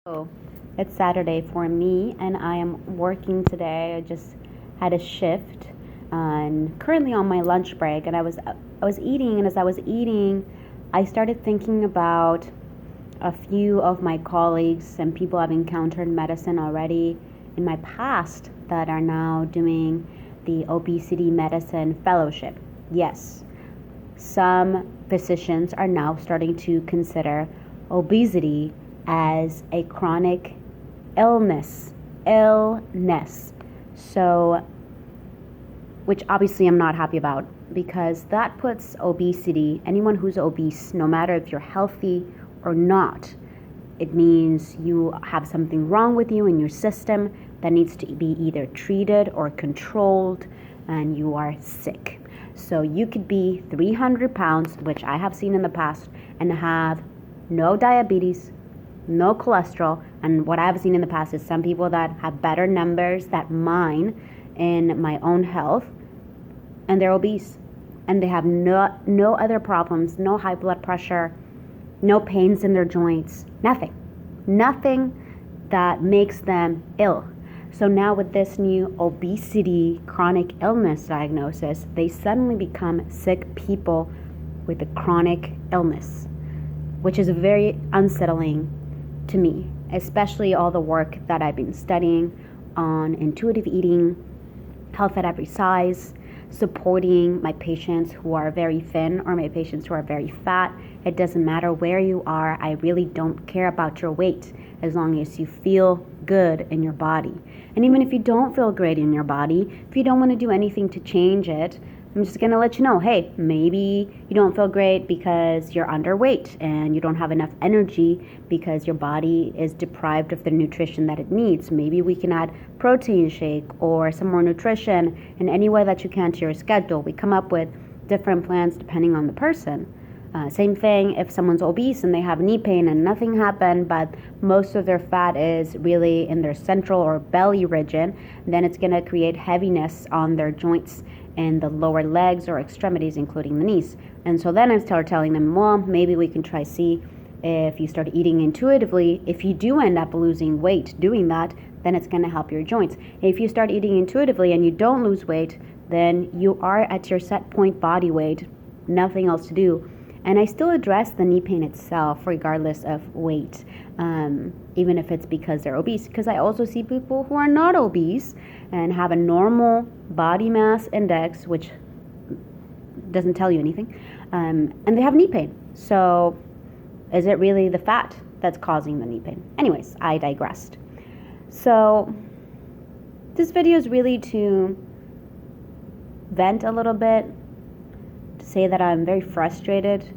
Oh, it's Saturday for me, and I am working today. I just had a shift, and currently on my lunch break. And I was eating, and as I was eating, I started thinking about a few of my colleagues and people I've encountered in medicine already in my past that are now doing the obesity medicine fellowship. Yes, some physicians are now starting to consider obesity as a chronic illness. So, which obviously I'm not happy about because that puts obesity, anyone who's obese, no matter if you're healthy or not, it means you have something wrong with you in your system that needs to be either treated or controlled, and you are sick. So you could be 300 pounds, which I have seen in the past, and have no diabetes, no cholesterol. And what I've seen in the past is some people that have better numbers than mine in my own health, and they're obese. And they have no other problems, no high blood pressure, no pains in their joints, nothing that makes them ill. So now with this new obesity chronic illness diagnosis, they suddenly become sick people with a chronic illness, which is very unsettling to me, especially all the work that I've been studying on intuitive eating, health at every size, supporting my patients who are very thin or my patients who are very fat. It doesn't matter where you are. I really don't care about your weight as long as you feel good in your body. And even if you don't feel great in your body, if you don't want to do anything to change it, I'm just going to let you know, hey, maybe you don't feel great because you're underweight and you don't have enough energy because your body is deprived of the nutrition that it needs. Maybe we can add protein shake or some more nutrition in any way that you can to your schedule. We come up with different plans depending on the person. Same thing if someone's obese and they have knee pain and nothing happened, but most of their fat is really in their central or belly region, then it's going to create heaviness on their joints in the lower legs or extremities, including the knees. And so then I start telling them, well, maybe we can try see if you start eating intuitively. If you do end up losing weight doing that, then it's going to help your joints. If you start eating intuitively and you don't lose weight, then you are at your set point body weight, nothing else to do. And I still address the knee pain itself regardless of weight, even if it's because they're obese. Because I also see people who are not obese and have a normal body mass index, which doesn't tell you anything, and they have knee pain. So is it really the fat that's causing the knee pain? Anyways, I digressed. So this video is really to vent a little bit, say that I'm very frustrated.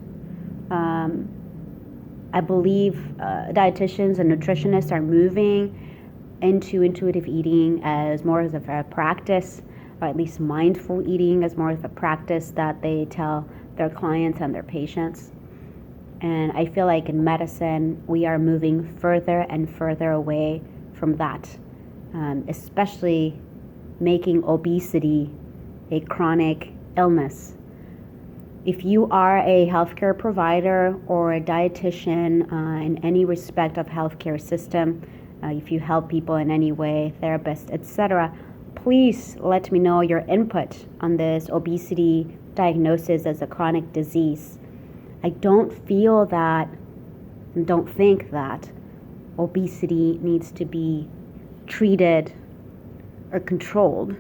I believe dietitians and nutritionists are moving into intuitive eating as more of a practice, or at least mindful eating as more of a practice that they tell their clients and their patients. And I feel like in medicine, we are moving further and further away from that, especially making obesity a chronic illness. If you are a healthcare provider or a dietitian in any respect of healthcare system, if you help people in any way, therapist, etc., please let me know your input on this obesity diagnosis as a chronic disease. I don't feel that and don't think that obesity needs to be treated or controlled.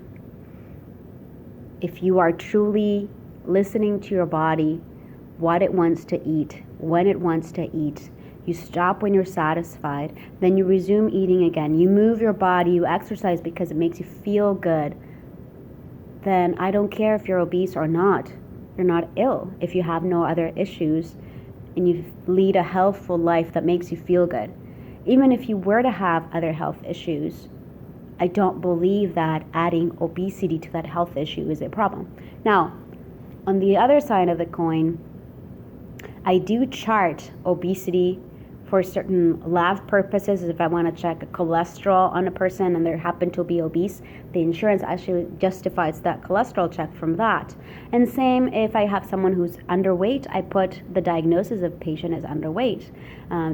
If you are truly listening to your body, what it wants to eat, when it wants to eat. You stop when you're satisfied, then you resume eating again. You move your body, you exercise because it makes you feel good. Then I don't care if you're obese or not. You're not ill if you have no other issues and you lead a healthful life that makes you feel good. Even if you were to have other health issues, I don't believe that adding obesity to that health issue is a problem. Now, on the other side of the coin, I do chart obesity for certain lab purposes. If I want to check cholesterol on a person and they happen to be obese, the insurance actually justifies that cholesterol check from that. And same if I have someone who's underweight, I put the diagnosis of patient as underweight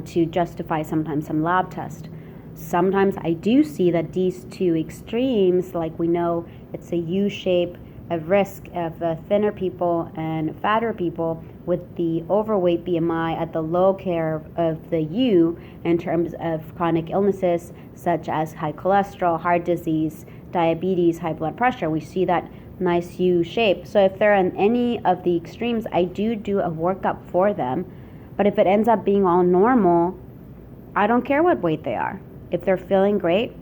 to justify sometimes some lab test. Sometimes I do see that these two extremes, like we know it's a U shape of risk of thinner people and fatter people, with the overweight BMI at the low care of the U in terms of chronic illnesses such as high cholesterol, heart disease, diabetes, high blood pressure. We see that nice U shape. So if they're in any of the extremes, I do a workup for them. But if it ends up being all normal, I don't care what weight they are. If they're feeling great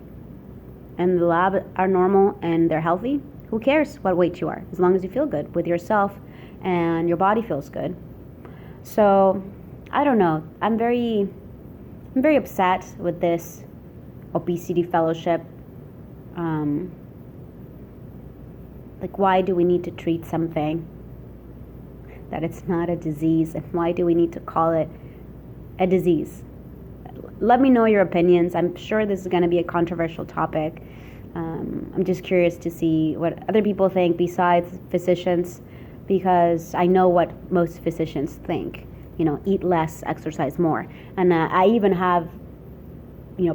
and the lab are normal and they're healthy, who cares what weight you are, as long as you feel good with yourself and your body feels good. So I don't know. I'm very upset with this obesity fellowship. Like, why do we need to treat something that it's not a disease, and why do we need to call it a disease? Let me know your opinions. I'm sure this is going to be a controversial topic. I'm just curious to see what other people think besides physicians, because I know what most physicians think. Eat less, exercise more. And I even have,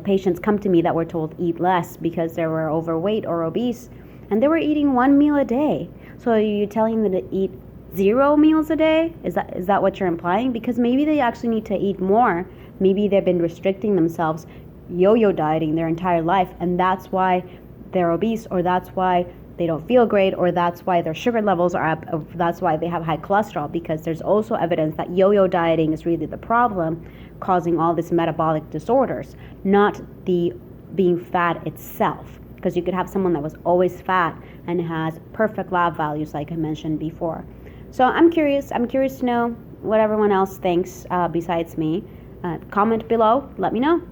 patients come to me that were told eat less because they were overweight or obese, and they were eating 1 meal a day. So are you telling them to eat 0 meals a day? Is that what you're implying? Because maybe they actually need to eat more. Maybe they've been restricting themselves, yo-yo dieting their entire life, and that's why they're obese, or that's why they don't feel great, or that's why their sugar levels are up, or that's why they have high cholesterol. Because there's also evidence that yo-yo dieting is really the problem causing all these metabolic disorders, not the being fat itself. Because you could have someone that was always fat and has perfect lab values, like I mentioned before. So I'm curious to know what everyone else thinks besides me. Comment below, let me know.